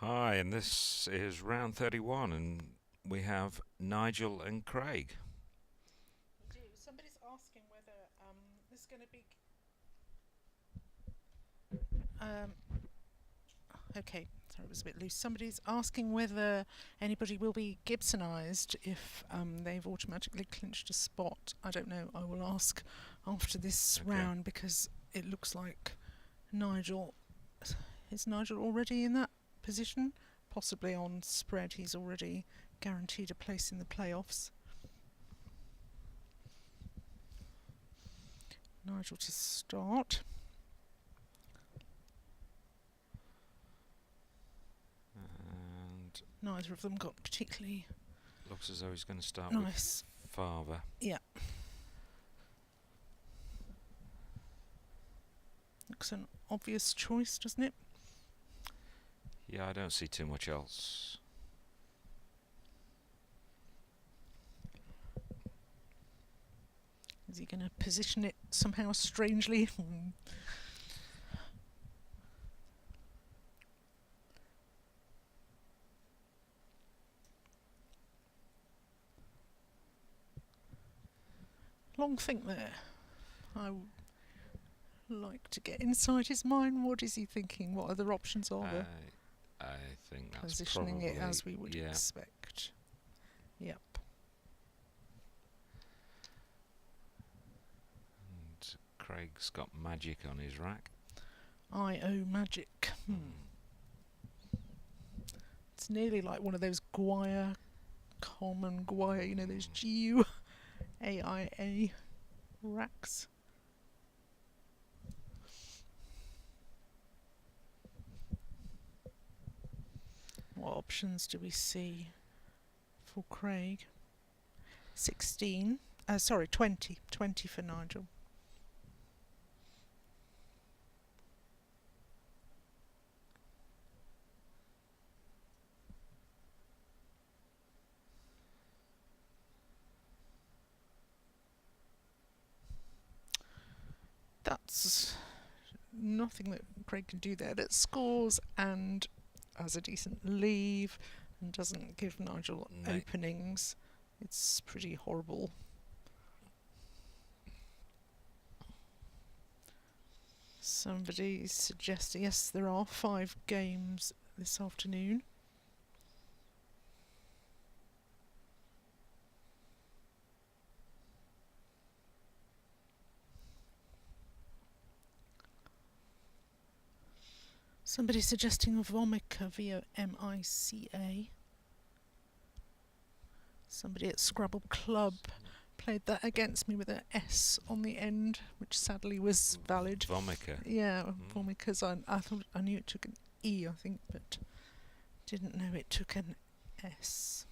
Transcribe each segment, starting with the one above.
Hi, and this is round 31, and we have Nigel and Craig. We do. Somebody's asking whether there's going to be. Um, okay, sorry, it was a bit loose. Somebody's asking whether anybody will be Gibsonised if they've automatically clinched a spot. I don't know. I will ask after this Okay. round because it looks like Nigel. Is Nigel already in that position? Possibly on spread. He's already guaranteed a place in the playoffs. Nigel to start. And Neither of them got particularly looks as though he's going to start nice. with Father. Yeah. Looks an obvious choice, doesn't it? Yeah, I don't see too much else. Is he going to position it somehow strangely? Long think there. I would like to get inside his mind. What is he thinking? What other options are there? I think that's Positioning probably it as we would yeah. expect. Yep. And Craig's got magic on his rack. I owe magic. It's nearly like one of those Guaya, common Guaya, you know, those GUAIA racks. What options do we see for Craig? 16. Sorry, 20. 20 for Nigel. That's nothing that Craig can do there. That scores and has a decent leave and doesn't give Nigel openings. It's pretty horrible. Somebody suggesting, yes, there are 5 games this afternoon. Somebody suggesting Vomica via MICA. Somebody at Scrabble Club played that against me with an S on the end, which sadly was valid. Vomica. Yeah, Vomica's. I thought I knew it took an E, I think, but didn't know it took an S.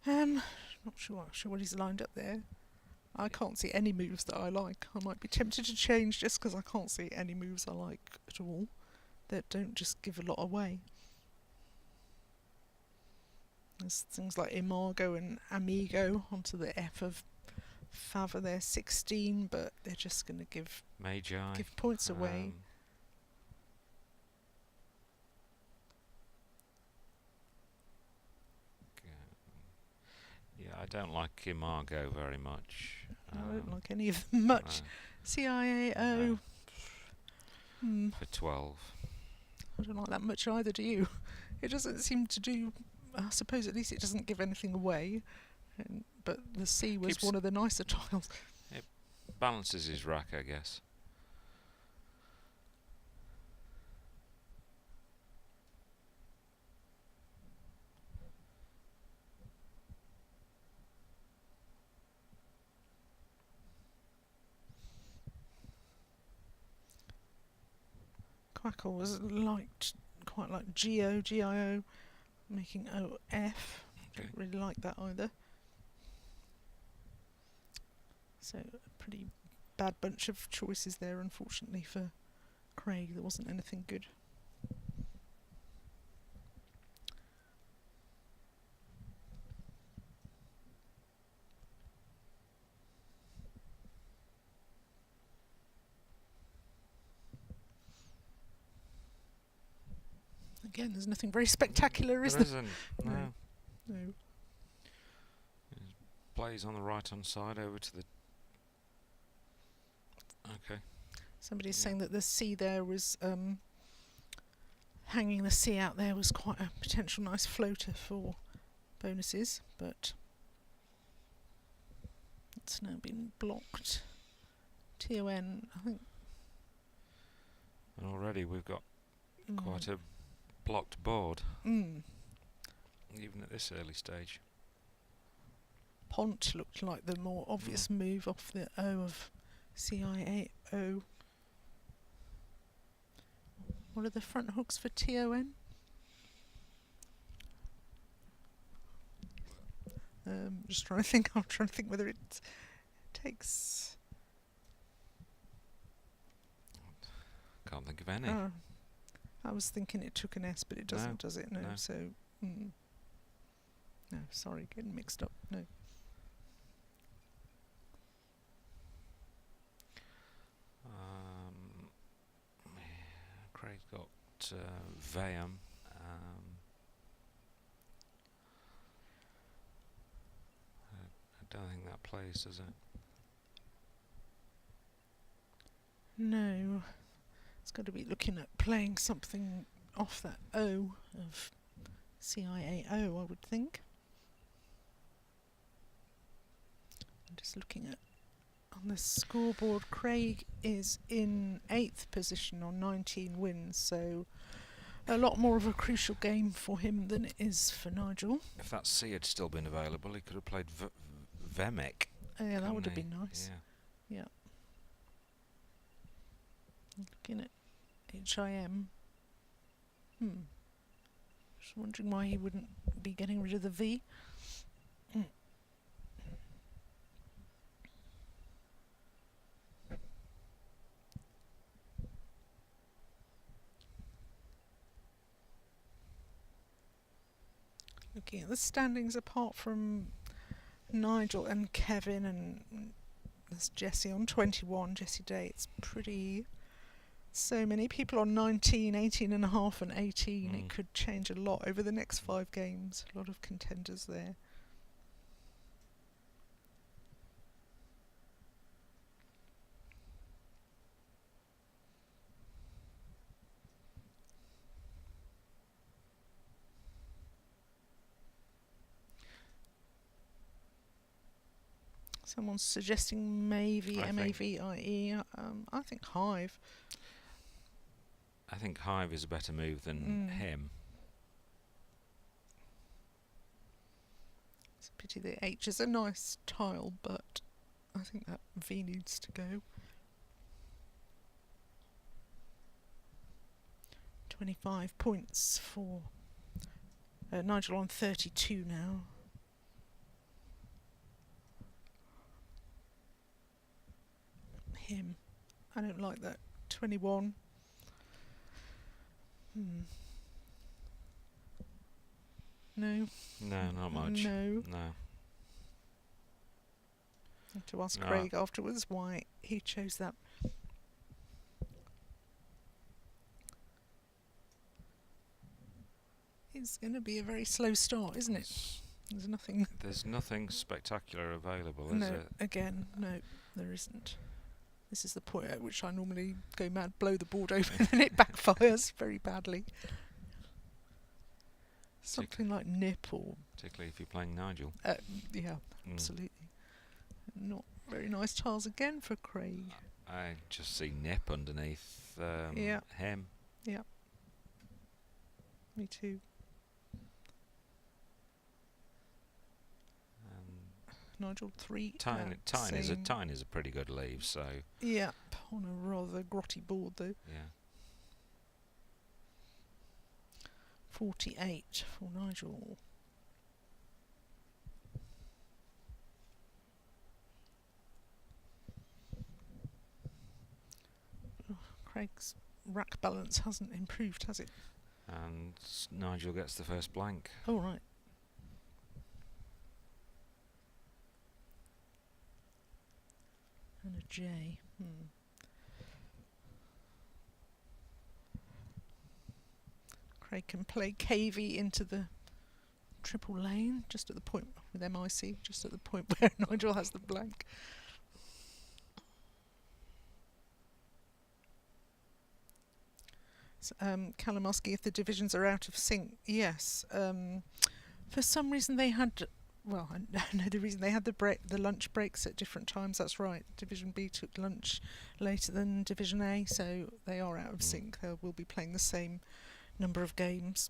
Not sure what he's lined up there. I can't see any moves that I like. I might be tempted to change just because I can't see any moves I like at all that don't just give a lot away. There's things like Imago and Amigo onto the F of Fava. They're 16, but they're just going to give points away. Yeah, I don't like Imago very much. I don't like any of them much. No. CIAO. No. For 12. I don't like that much either, do you? It doesn't seem to do... I suppose at least it doesn't give anything away. But the C was one of the nicer tiles. It balances his rack, I guess. Quackle was quite like GIO, making OF. Okay. Don't really like that either. So a pretty bad bunch of choices there, unfortunately, for Craig. There wasn't anything good. Again, there's nothing very spectacular, is There there? isn't. No. No. No. Plays on the right-hand side over to the... Okay. Somebody's Yeah. saying that the sea there was hanging the sea out there was quite a potential nice floater for bonuses, but it's now been blocked. TON, I think. And already we've got quite a blocked board, even at this early stage. Pont looked like the more obvious move off the O of CIAO. What are the front hooks for TON? Just trying to think. I'm trying to think whether it takes. Can't think of any. Oh, I was thinking it took an S, but it doesn't, does it? No. No. So, no. Sorry, getting mixed up. No. Craig's got Vayam. I don't think that plays, does it? No. It's got to be looking at playing something off that O of CIAO, I would think. I'm just looking at on the scoreboard. Craig is in 8th position on 19 wins, so a lot more of a crucial game for him than it is for Nigel. If that C had still been available, he could have played Vemek. Yeah, that would have been nice. Yeah. Yeah. Looking at HIM. Just wondering why he wouldn't be getting rid of the V. Looking at the standings, apart from Nigel and Kevin, and there's Jesse on 21, Jesse Day, it's pretty... So many people on 19, 18 and a half and 18. It could change a lot over the next 5 games. A lot of contenders there. Someone's suggesting maybe M-A-V-I-E. I think Hive. I think Hive is a better move than him. It's a pity the H is a nice tile, but I think that V needs to go. 25 points for Nigel on 32 now. Him. I don't like that. 21. No. No, not much. No. No. I have to ask Craig afterwards why he chose that. It's going to be a very slow start, isn't it? There's nothing. There's nothing spectacular available, is No, it? again, no, there isn't. This is the point at which I normally go mad, blow the board open, and it backfires very badly. Something like nip or... Particularly if you're playing Nigel. Yeah, absolutely. Not very nice tiles again for Craig. I just see nip underneath him. Yeah. Me too. Nigel 3. Tyne is a pretty good leave, so... Yeah, on a rather grotty board though. Yeah. 48 for Nigel. Craig's rack balance hasn't improved, has it? And Nigel gets the first blank. Oh, right. And a J. Craig can play KV into the triple lane, just at the point with MIC, just at the point where Nigel has the blank. So, Callum asking if the divisions are out of sync. Yes. For some reason they had, well, I know the reason they had the lunch breaks at different times. That's right. Division B took lunch later than Division A, so they are out of sync. They will be playing the same number of games,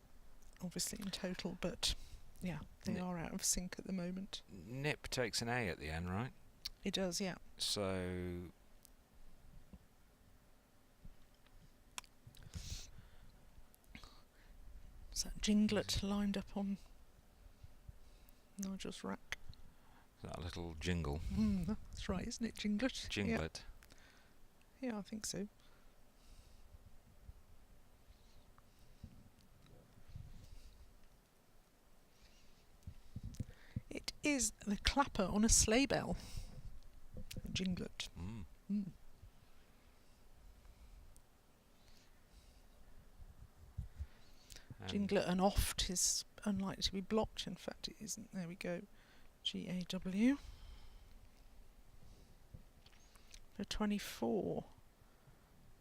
obviously in total, but yeah, they are out of sync at the moment. Nip takes an A at the end, right? It does, yeah. So is that Jinglet lined up on Nigel's rack? That little jingle. That's right, isn't it? Jinglet? Jinglet. Yeah, I think so. It is the clapper on a sleigh bell. A jinglet. Jinglet and oft is unlikely to be blocked. In fact, it isn't. There we go. GAW. For 24.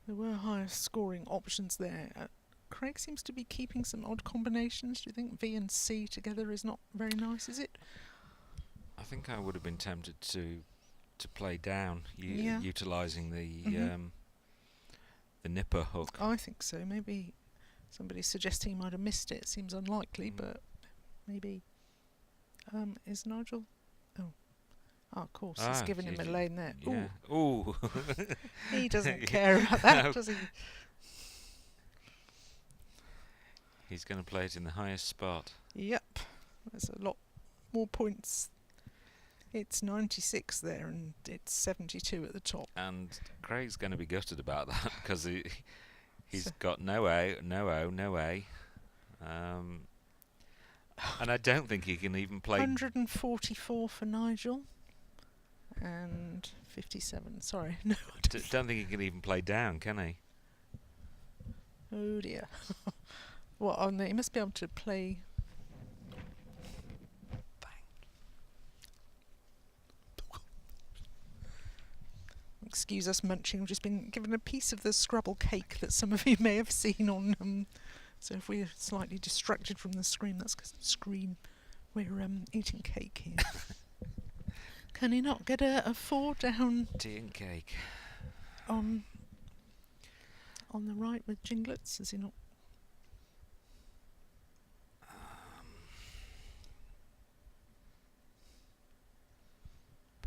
There were higher scoring options there. Craig seems to be keeping some odd combinations. Do you think V and C together is not very nice, is it? I think I would have been tempted to play down, utilising the nipper hook. I think so. Maybe somebody's suggesting he might have missed it. Seems unlikely, but maybe. Is Nigel? Oh, of course, he's given him a lane there. Yeah. Ooh. He doesn't care about that, does he? He's going to play it in the highest spot. Yep. There's a lot more points. It's 96 there and it's 72 at the top. And Craig's going to be gutted about that because he's got no A, no O, no A. And I don't think he can even play... 144 for Nigel. And 57. Sorry. No, I don't think he can even play down, can he? Oh dear. Well, oh no, he must be able to play... Excuse us munching, we've just been given a piece of the Scrabble cake that some of you may have seen on... so if we're slightly distracted from the screen, that's because we're eating cake here. Can he not get a 4 down... Tea and cake. On the right with jinglets, is he not?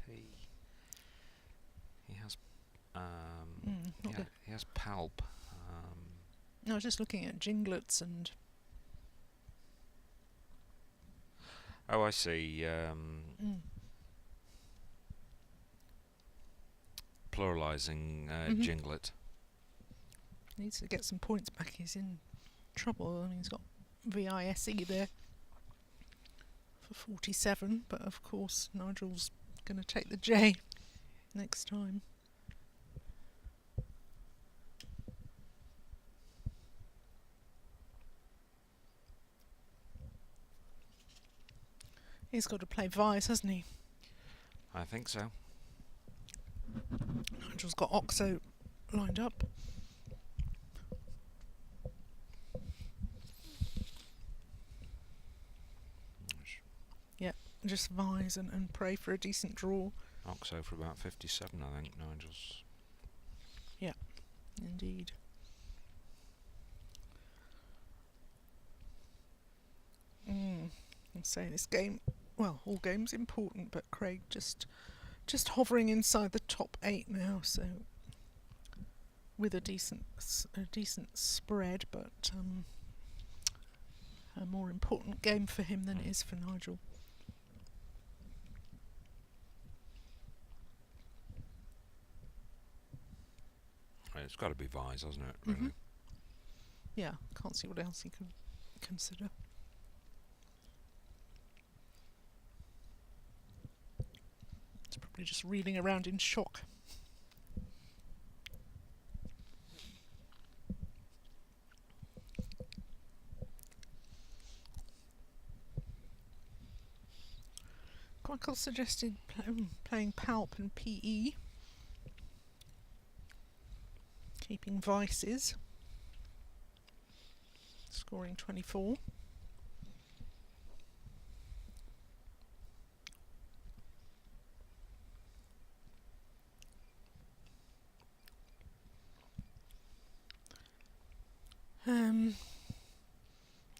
P. He has he has palp. No, I was just looking at jinglets and... Oh, I see. Pluralising jinglet. Needs to get some points back. He's in trouble. I mean, he's got VISE there for 47, but of course Nigel's going to take the J next time. He's got to play Vice, hasn't he? I think so. Nigel's got Oxo lined up. Yeah, just Vise and pray for a decent draw. Oxo for about 57, I think, Nigel's. Yeah, indeed. I'm saying this game, well, all games important, but Craig just hovering inside the top 8 now, so with a decent spread, but a more important game for him than it is for Nigel. It's got to be Vise, hasn't it, really? Yeah, can't see what else he can consider. It's probably just reeling around in shock. Michael suggested playing Palp and PE. Keeping Vices. Scoring 24.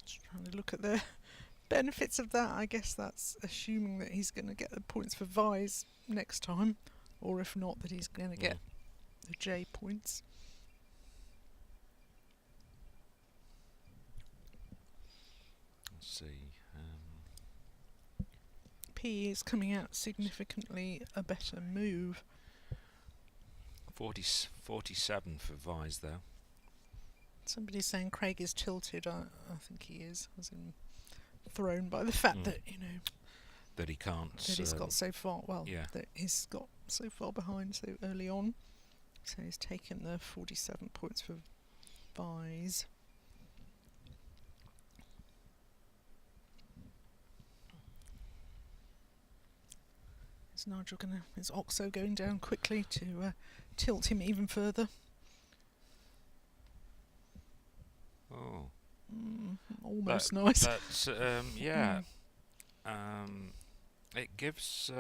Just trying to look at the benefits of that. I guess that's assuming that he's going to get the points for Vise next time, or if not, that he's going to get the J points. Let's see. P is coming out significantly a better move. 47 for Vise though. Somebody's saying Craig is tilted. I think he is, as in thrown by the fact that, you know, that he can't. That he's got so far. Well, yeah. That he's got so far behind so early on. So he's taken the 47 points for Vise. Is Nigel is Oxo going down quickly to tilt him even further? Oh. Almost nice. But yeah. It gives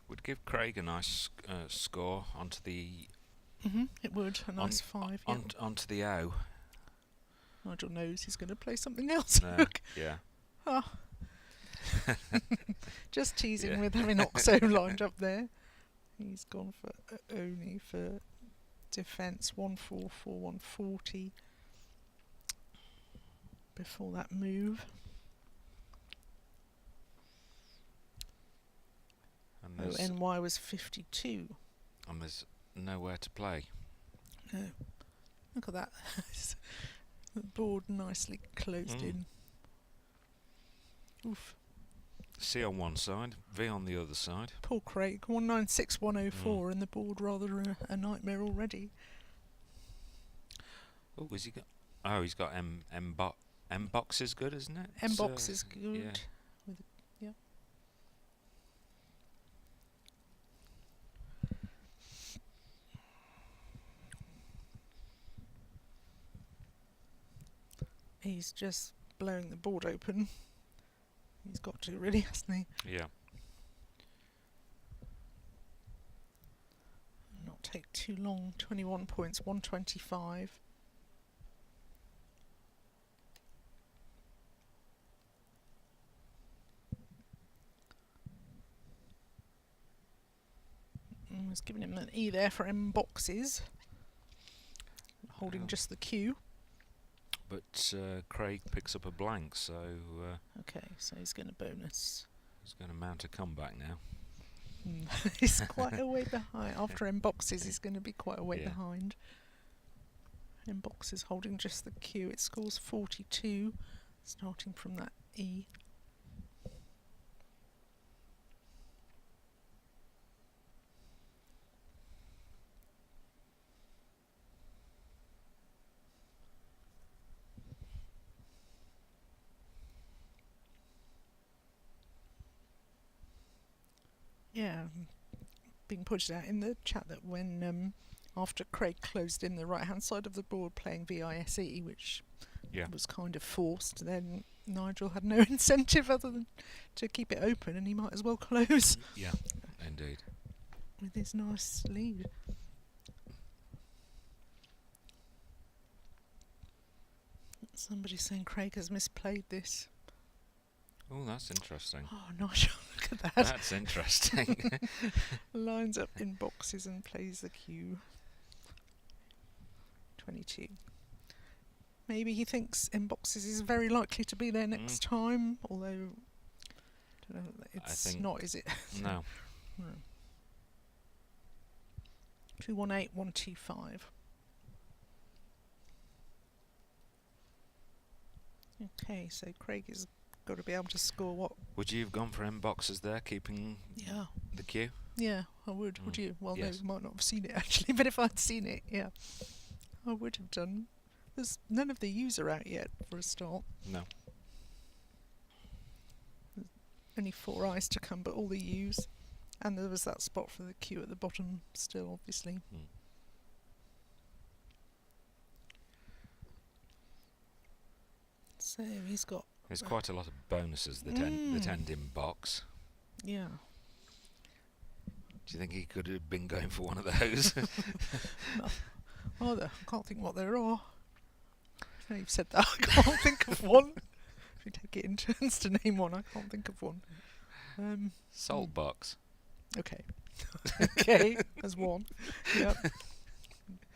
would give Craig a nice score onto the. It would a nice 5. Onto the O. Nigel knows he's going to play something else. Yeah. Oh. Just teasing with having Oxo lined up there. He's gone for only for defence 144 140 before that move. And NY was 52. And there's nowhere to play. No. Look at that. The board nicely closed in. Oof. C on one side, V on the other side. Poor Craig, 196 104 and the board rather a nightmare already. Oh, has he got? Oh, he's got M box is good, isn't it? M box is good. Yeah. He's just blowing the board open. He's got to, really, hasn't he? Yeah. Not take too long. 21 points, 125. I was giving him an E there for M boxes. Holding just the Q. But Craig picks up a blank, so. Okay, so he's going to bonus. He's going to mount a comeback now. He's quite a way behind. After M boxes, he's going to be quite a way behind. M boxes holding just the Q. It scores 42, starting from that E. Yeah, being pointed out in the chat that when after Craig closed in the right hand side of the board playing VISE, which was kind of forced, then Nigel had no incentive other than to keep it open, and he might as well close. Yeah, indeed. With his nice lead. Somebody's saying Craig has misplayed this. Oh, that's interesting. Oh, Nigel, look at that. That's interesting. Lines up in boxes and plays the Q. 22. Maybe he thinks in boxes is very likely to be there next time, although I don't know, it's not, is it? No. 218 125. Okay, so Craig is got to be able to score what? Would you have gone for M boxes there, keeping the Q? Yeah, I would. Would you? Well, no, you might not have seen it actually, but if I'd seen it, I would have done. There's none of the U's are out yet for a start. No. only 4 eyes to come, but all the U's. And there was that spot for the Q at the bottom still, obviously. So he's got... There's quite a lot of bonuses that end in box. Yeah. Do you think he could have been going for one of those? No. I can't think what there are. Now you've said that, I can't think of one. If you take it in turns to name one, I can't think of one. Salt box. Okay. Okay, there's one. Yep.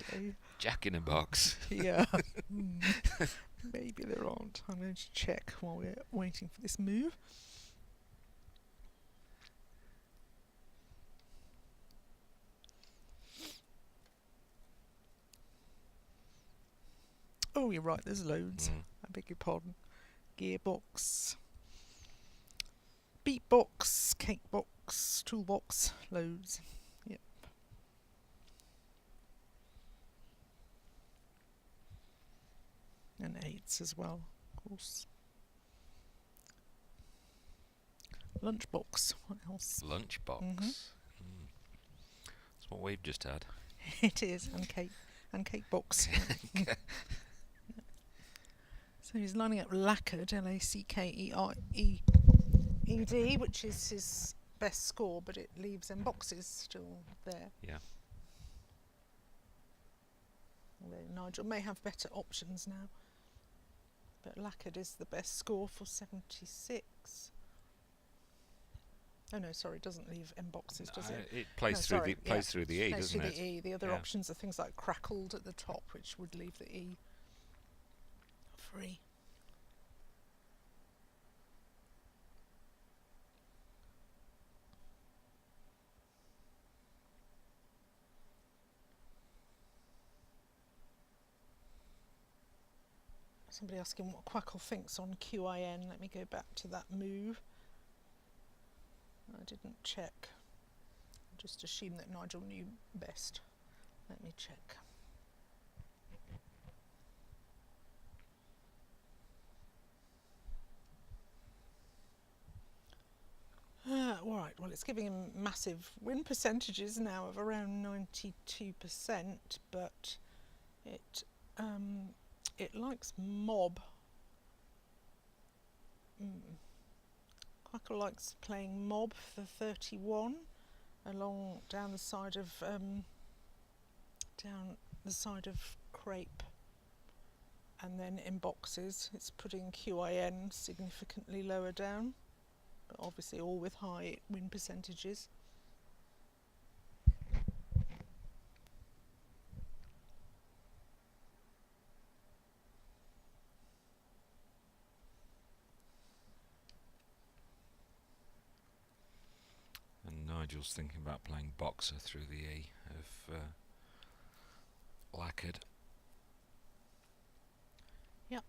Okay. Jack in a box. Yeah. Maybe there aren't. I'm going to check while we're waiting for this move. Oh, you're right, there's loads. I beg your pardon. Gearbox, beatbox, cake box, toolbox, loads. Yep. And 8s as well, of course. Lunchbox, what else? Lunchbox. That's what we've just had. It is, and cake box. So he's lining up lacquered, L-A-C-K-E-R-E-E-D, which is his best score, but it leaves them boxes still there. Yeah. Although Nigel may have better options now. But lacquered is the best score for 76. Oh no, sorry, doesn't leave M boxes, does it? It plays through the E, doesn't it? The E. The other options are things like crackled at the top, which would leave the E free. Somebody asking what Quackle thinks on QIN. Let me go back to that move. I didn't check. I just assumed that Nigel knew best. Let me check. Right, well it's giving him massive win percentages now of around 92%, but it likes mob. Quackle likes playing mob for 31 along down the side of crepe, and then in boxes it's putting QIN significantly lower down, but obviously all with high win percentages. Nigel's thinking about playing boxer through the E of lacquered. Yep.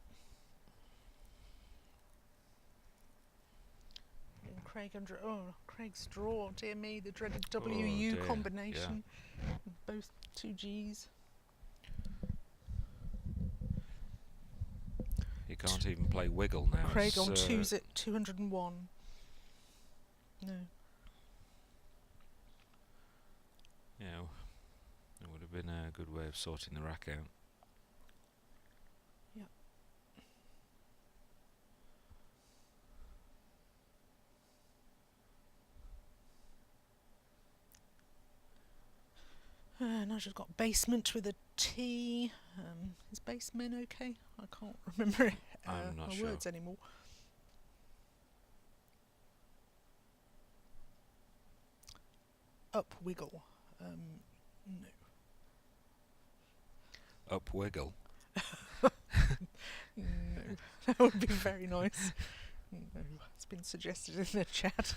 And Craig under Craig's draw, dear me, the dreaded WU combination. Yeah. Both 2 Gs. You can't even play wiggle now. Craig on 2's at 201. No. Yeah, it would have been a good way of sorting the rack out. Yeah. Nigel's got basement with a T. Is basement okay? I can't remember I'm not my sure. words anymore. Up wiggle. No. Up wiggle? No, that would be very nice. No, it's been suggested in the chat.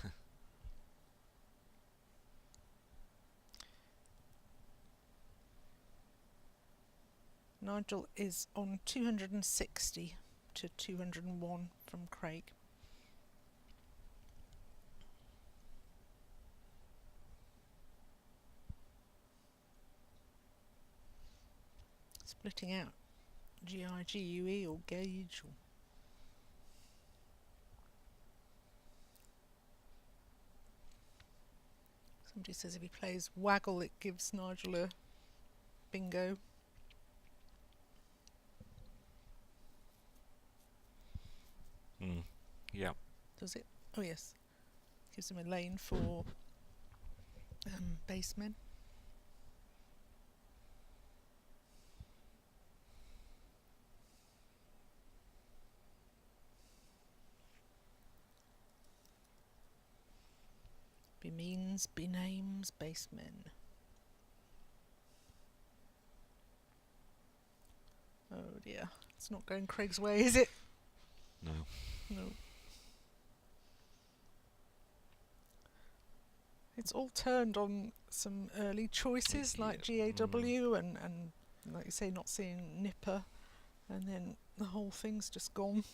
Nigel is on 260 to 201 from Craig. Splitting out GIGUE or gauge or Somebody says if he plays Waggle, it gives Nigel a bingo. Yeah. Does it? Oh yes. Gives him a lane for basemen. Bemeans, benames, basemen. Oh dear. It's not going Craig's way, is it? No. No. It's all turned on some early choices like GAW and like you say, not seeing Nipper, and then the whole thing's just gone.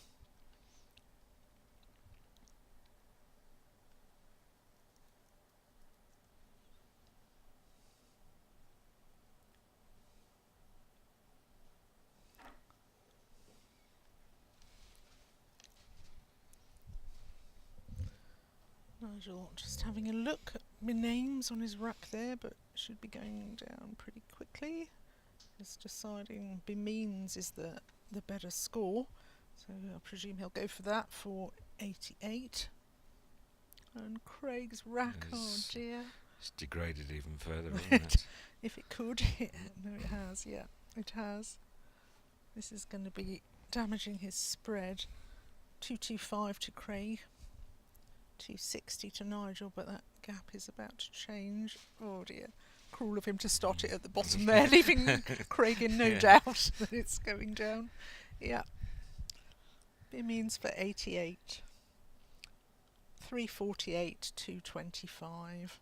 Nigel just having a look at my names on his rack there, but should be going down pretty quickly. Just deciding Bemeans is the better score, so I presume he'll go for that for 88. And Craig's rack, oh dear. It's degraded even further, isn't it? If it could. No, it has, yeah, it has. This is going to be damaging his spread. 225 to Craig. 260 to Nigel, but that gap is about to change. Oh dear. Cruel of him to start it at the bottom there, leaving Craig in no doubt that it's going down. Yeah. It means for 88. 348, 225.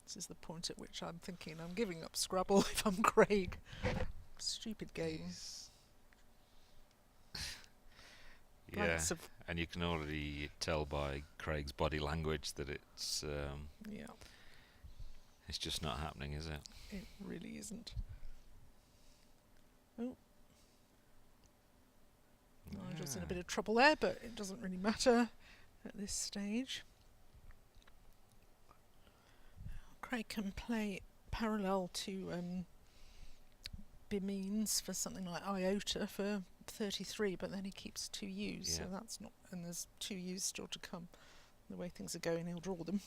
This is the point at which I'm thinking I'm giving up Scrabble if I'm Craig. Stupid game. Yeah, and you can already tell by Craig's body language that it's it's just not happening, is it? It really isn't. Oh. Nigel's in a bit of trouble there, but it doesn't really matter at this stage. Craig can play parallel to Bemeans for something like Iota for 33, but then he keeps 2 U's, so that's not, and there's 2 U's still to come. The way things are going, he'll draw them.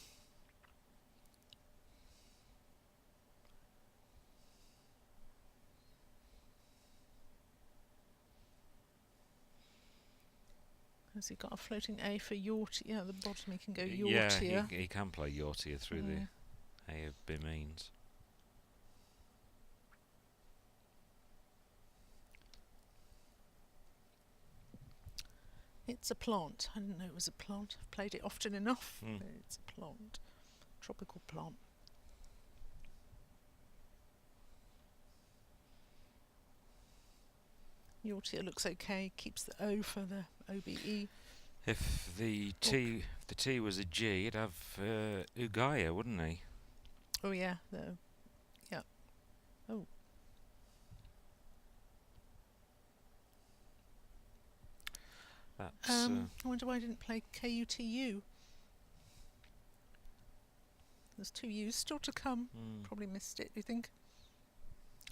Has he got a floating A for Yortia? Yeah, the bottom he can go Yortia. Yeah, he can play Yortia through the A of Bemeans. It's a plant. I didn't know it was a plant. I've played it often enough. It's a plant. Tropical plant. Yortia looks okay. Keeps the O for the OBE. If the T was a G, he'd have Ugaya, wouldn't he? Oh yeah, Oh. That's, I wonder why I didn't play KUTU. There's 2 U's still to come. Probably missed it, do you think?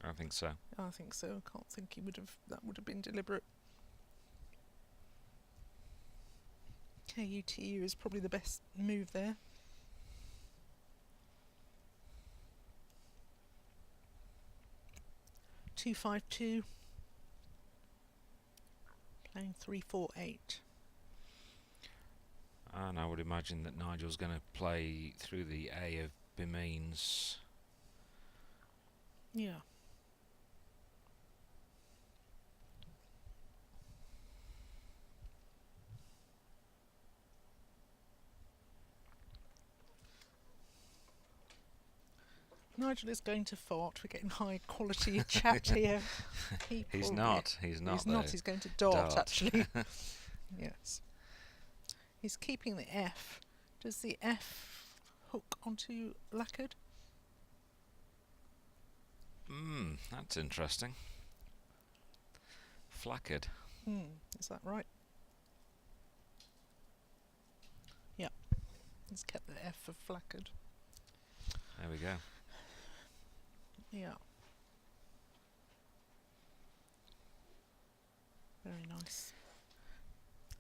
I think so. I think so. I can't think he would have. That would have been deliberate. KUTU is probably the best move there. (252) playing 348. And I would imagine that Nigel's going to play through the A of Bemeans. Yeah. Nigel is going to fart. We're getting high quality chat here. He's not. He's not. He's going to dart. Actually. Yes. He's keeping the F. Does the F hook onto lacquered? That's interesting. Flacquered. Is that right? Yeah. He's kept the F for flacquered. There we go. Yeah. Very nice.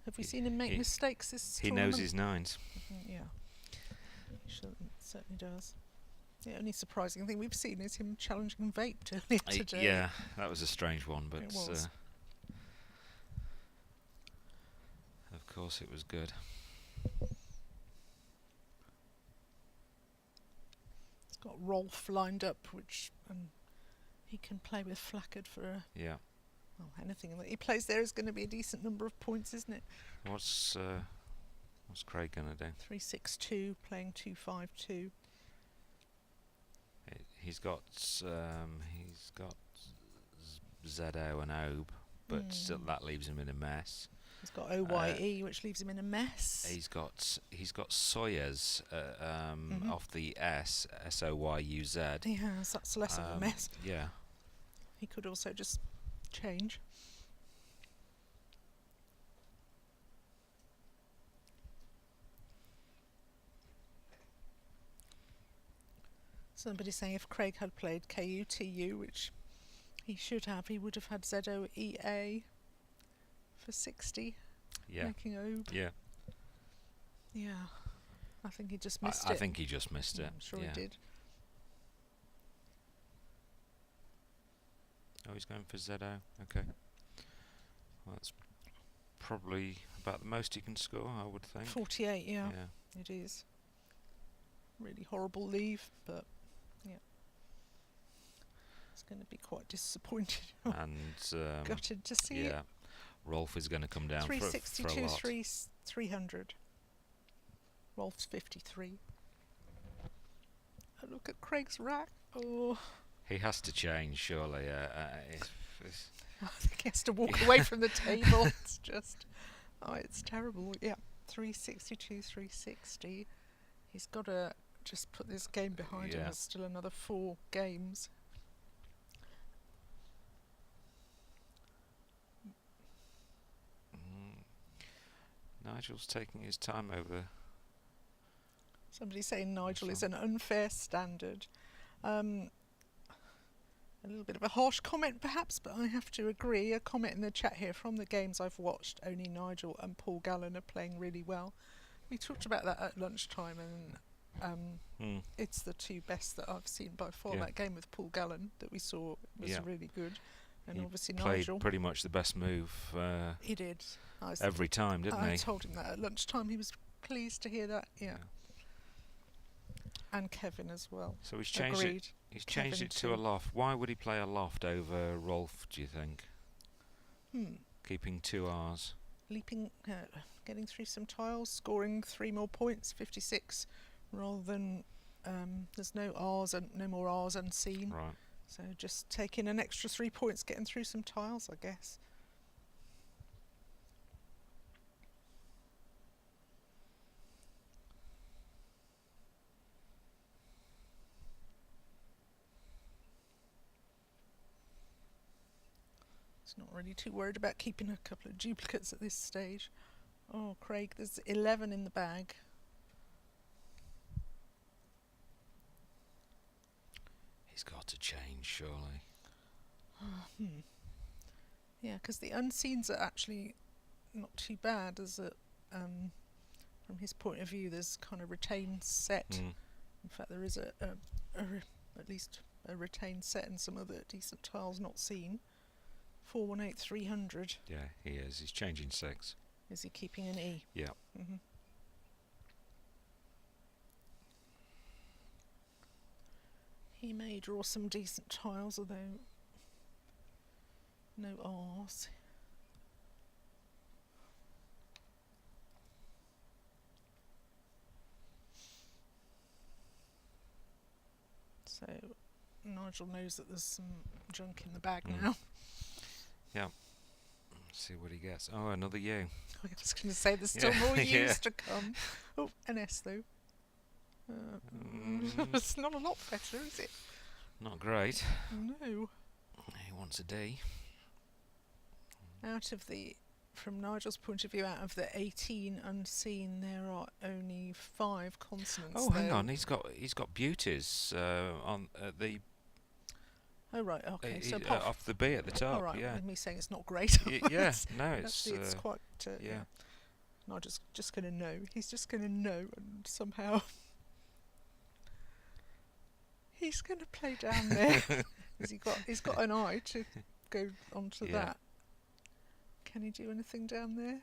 Have we seen him make mistakes this He tournament? knows his nines. Yeah. He certainly does. The only surprising thing we've seen is him challenging Vaped earlier today. Yeah, that was a strange one, but it was. Of course it was good. He's got Rolf lined up, which he can play with Flackard for well, anything that he plays there is going to be a decent number of points, isn't it? What's Craig gonna do? 3-6-2, playing 2-5-2. He's got Zedo and Obe, but still that leaves him in a mess. He's got OYE, which leaves him in a mess. He's got Soyuz off the SOYUZ. He has. That's less of a mess. Yeah. He could also just change. Somebody saying if Craig had played KUTU, which he should have, he would have had ZOEA for 60. Yeah. Making Obe. Yeah. Yeah. I think he just missed it. I think he just missed it. I'm sure yeah. he did. Oh, he's going for ZO. Okay. Well, that's probably about the most he can score, I would think. 48, yeah. Yeah. It is. Really horrible leave, but yeah. It's going to be quite disappointed. And gutted to see it. yeah. Rolf is going to come down for a 362, lot. 300. Rolf's 53. Oh, look at Craig's rack. Oh. He has to change, surely. I think he has to walk away from the table. It's just, it's terrible. Yeah, 362, 360. He's got to just put this game behind him. There's still another 4 games. Nigel's taking his time over. Somebody's saying Nigel is an unfair standard. A little bit of a harsh comment perhaps, but I have to agree. A comment in the chat here: from the games I've watched, only Nigel and Paul Gallen are playing really well. We talked about that at lunchtime, and it's the 2 best that I've seen by far. That game with Paul Gallen that we saw was really good, and he obviously played Nigel pretty much the best move. He did every time, didn't he? I told him that at lunchtime. He was pleased to hear that. Yeah. And Kevin as well. So he's changed it. He's changed it to a loft. Why would he play a loft over Rolf, do you think? Keeping 2 Rs. Leaping, getting through some tiles, scoring 3 more points, 56, rather than there's no Rs and no more Rs unseen. Right. So just taking an extra 3 points, getting through some tiles, I guess. Not really too worried about keeping a couple of duplicates at this stage. Oh, Craig, there's 11 in the bag. He's got to change, surely. Yeah, because the unseens are actually not too bad. As from his point of view, there's kind of retained set. In fact, there is at least a retained set and some other decent tiles not seen. 418 300. Yeah, he is. He's changing 6. Is he keeping an E? Yeah. He may draw some decent tiles, although no R's. So Nigel knows that there's some junk in the bag now. Yeah. Let's see what he gets. Oh, another U. I was going to say there's still more U's to come. Oh, an S though. It's not a lot better, is it? Not great. No. He wants a D. Out of the from Nigel's point of view, out of the 18 unseen, there are only 5 consonants. Oh, hang on, he's got beauties on the. Oh right, okay. So off the B at the top. All right, yeah. with me saying it's not great. Yeah, no, it's quite. yeah. Nigel's just going to know. He's just going to know, and somehow he's going to play down there. He's got an eye to go onto that. Can he do anything down there?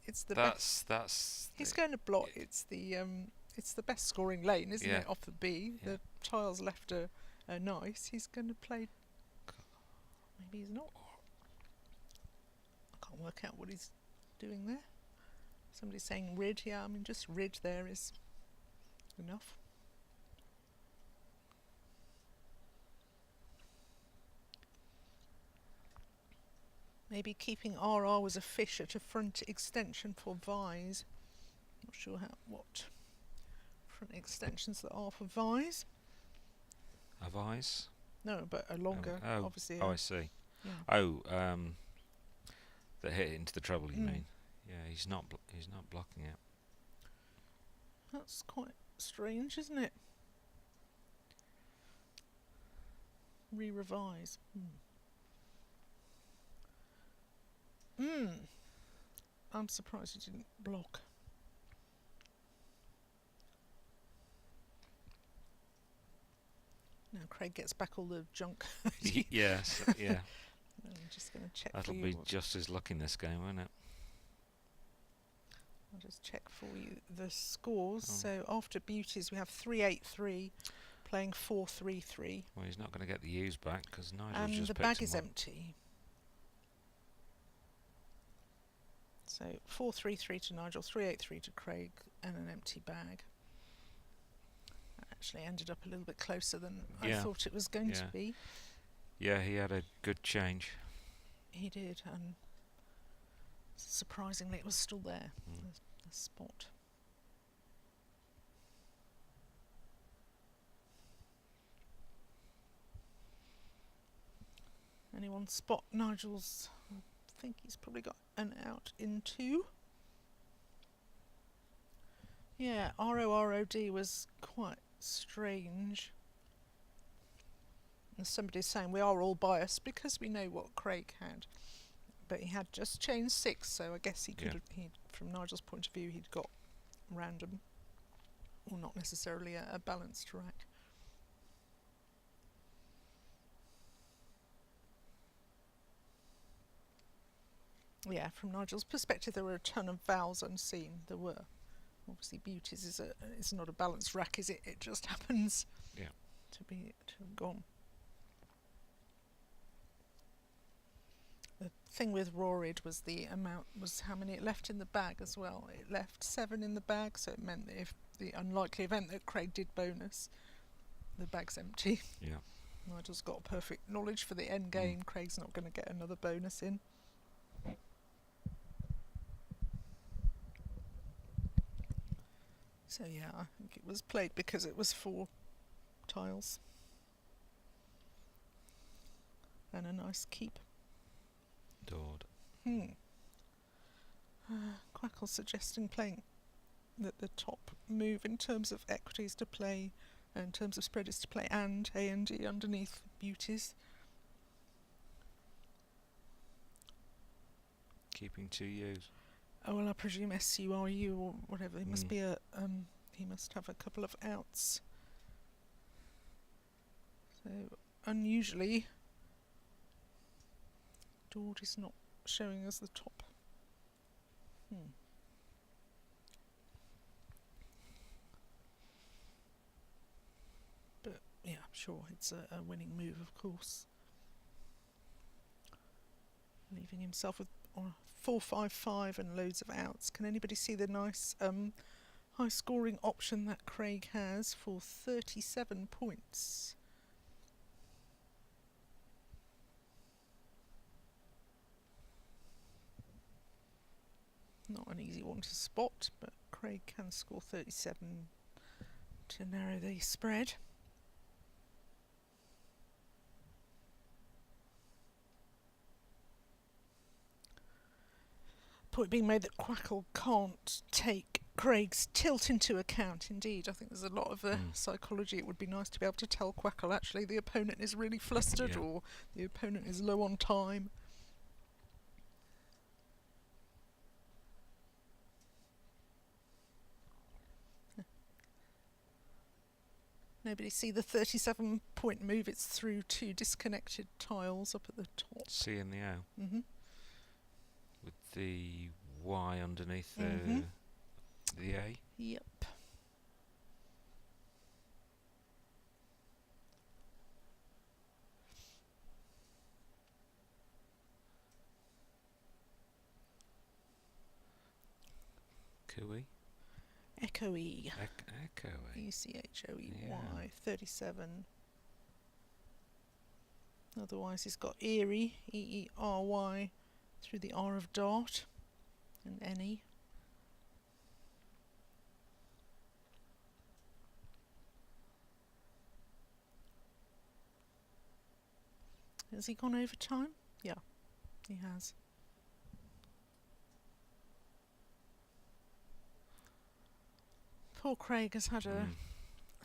It's the best. He's going to block. It's the best scoring lane, isn't it? Off the B, the tiles left are nice. He's going to play. Maybe he's not. I can't work out what he's doing there. Somebody's saying rid. Yeah, I mean just rid there is enough. Maybe keeping RR was a fish at a front extension for Vise. Not sure what front extensions there are for Vise. A Vise? No, but a longer, obviously. Oh, I see. Yeah. Oh, that hit into the treble. You mean? Yeah, he's not blocking it. That's quite strange, isn't it? Re-revise. I'm surprised he didn't block. Now Craig gets back all the junk. Yes, yeah. I'm just going to check. That'll for be you. just as lucky in this game, won't it? I'll just check for you the scores. So after beauties, we have 3-8-3, playing 4-3-3. Well, he's not going to get the U's back because Nigel and just the picked bag him is up. empty. So 4-3-3 to Nigel, 3-8-3 to Craig, and an empty bag. That actually ended up a little bit closer than I thought it was going to be. Yeah, he had a good change. He did, and surprisingly it was still there, the spot. Anyone spot Nigel's? I think he's probably got an out in 2. Yeah, ROROD was quite strange. And somebody's saying we are all biased because we know what Craig had. But he had just changed 6, so I guess he could have, from Nigel's point of view, he'd got random, or not necessarily a balanced rack. Yeah, from Nigel's perspective, there were a ton of vowels unseen. There were. Obviously, beauties is not a balanced rack, is it? It just happens to have gone. The thing with Rorid was how many it left in the bag as well. It left 7 in the bag, so it meant that if the unlikely event that Craig did bonus, the bag's empty. Yeah. Nigel's got perfect knowledge for the end game. Craig's not going to get another bonus in. So yeah, I think it was played because it was 4 tiles. And a nice keep. Adored. Quackle's suggesting playing that the top move in terms of equities to play, in terms of spread is to play and A and D underneath beauties. Keeping 2 U's. Oh well, I presume SURU or whatever. He must be he must have a couple of outs. So unusually, Dord is not showing us the top. But yeah, sure, it's a winning move, of course. Leaving himself with 4-5-5 and loads of outs. Can anybody see the nice high scoring option that Craig has for 37 points? Not an easy one to spot, but Craig can score 37 to narrow the spread. point being made that Quackle can't take Craig's tilt into account. Indeed, I think there's a lot of psychology. It would be nice to be able to tell Quackle actually the opponent is really flustered or the opponent is low on time. Nobody see the 37-point move. It's through 2 disconnected tiles up at the top. C and the O. Mm-hmm. With the Y underneath the A. Yep. Cooey. Echoey. Echoey. ECHOEY. 37. Otherwise, he's got Erie. EERY through the R of dart and NE. Has he gone over time? Yeah, he has. Poor Craig has had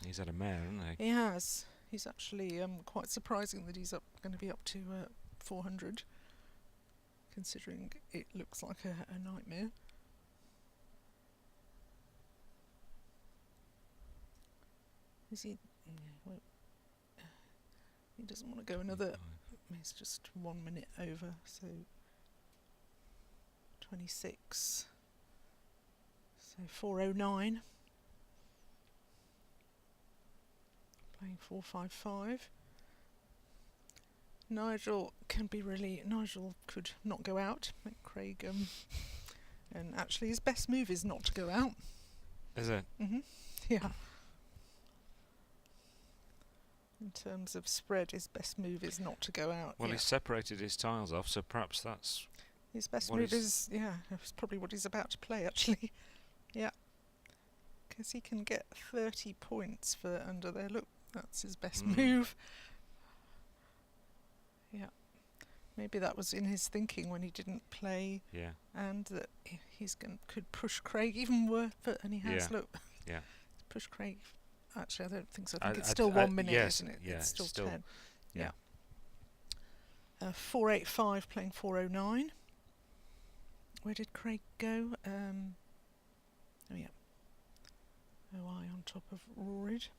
He's had a mare, hasn't he? He has. He's actually quite surprising that he's going to be up to 400, considering it looks like a nightmare. Is he? Yeah, well, he doesn't want to go another. He's just 1 minute over, so 26. So 409. Playing 455. Nigel could not go out. Make Craig and actually his best move is not to go out. Is it? Yeah. In terms of spread, his best move is not to go out. Well, he's separated his tiles off, so perhaps that's his best move is it's probably what he's about to play actually. Yeah. Because he can get 30 points for under there. Look. That's his best move. Yeah. Maybe that was in his thinking when he didn't play. Yeah. And that could push Craig even worse. And he has, look. Yeah. Push Craig. Actually, I don't think so. I think it's still 1 minute, isn't it? Yeah, it's still 10. Yeah. 485 playing 409. Where did Craig go? Oh, yeah. OI on top of Rorid.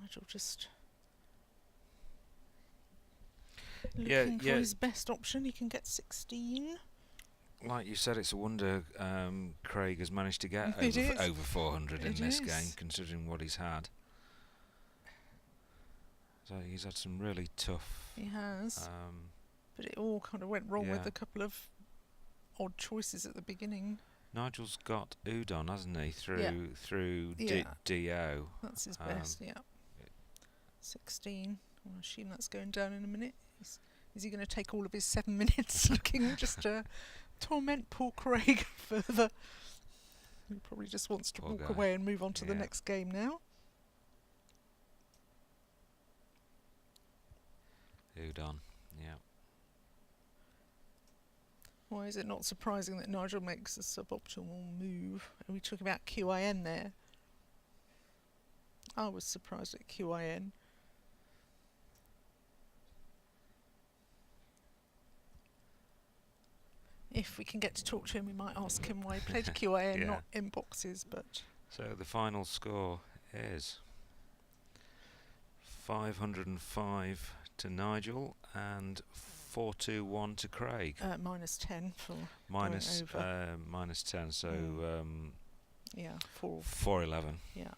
Nigel just looking for his best option. He can get 16. Like you said, it's a wonder Craig has managed to get over 400 in this game, considering what he's had. So he's had some really tough... He has. But it all kind of went wrong with a couple of odd choices at the beginning. Nigel's got Udon, hasn't he? Through DO. That's his best, 16. I assume that's going down in a minute. Is he going to take all of his 7 minutes looking just to torment poor Craig further? He probably just wants to walk away and move on to the next game now. Udon, Why is it not surprising that Nigel makes a suboptimal move? Are we talking about QIN there? I was surprised at QIN. If we can get to talk to him, we might ask him why he played QIN, not in boxes. But so the final score is 505 to Nigel and 421 to Craig. Minus 10 for minus over. Minus 10, so 411. Yeah.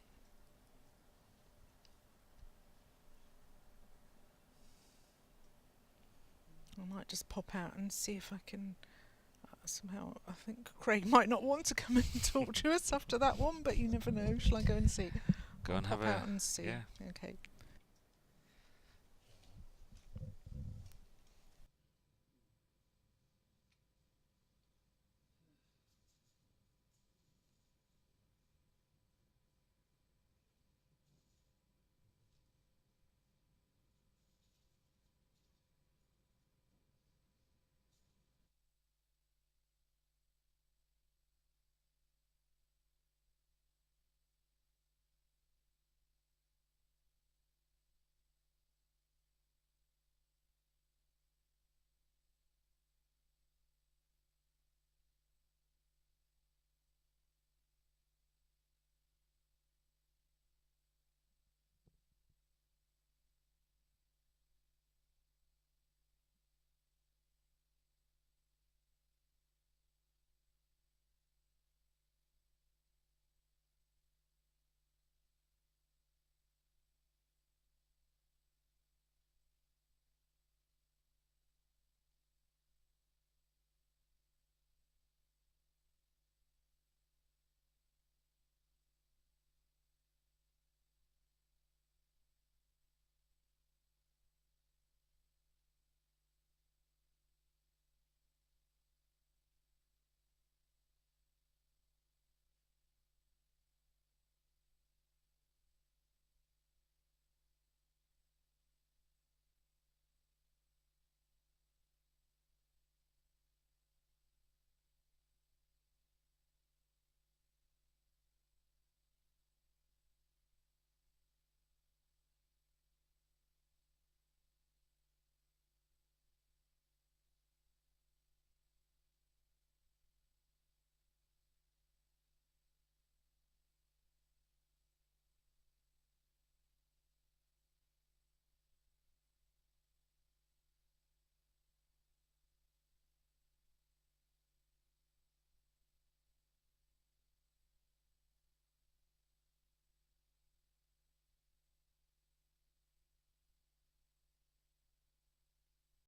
I might just pop out and see if I can somehow. I think Craig might not want to come and talk to us after that one, but you never know. Shall I go and see? Go and have out and see. Yeah. Okay.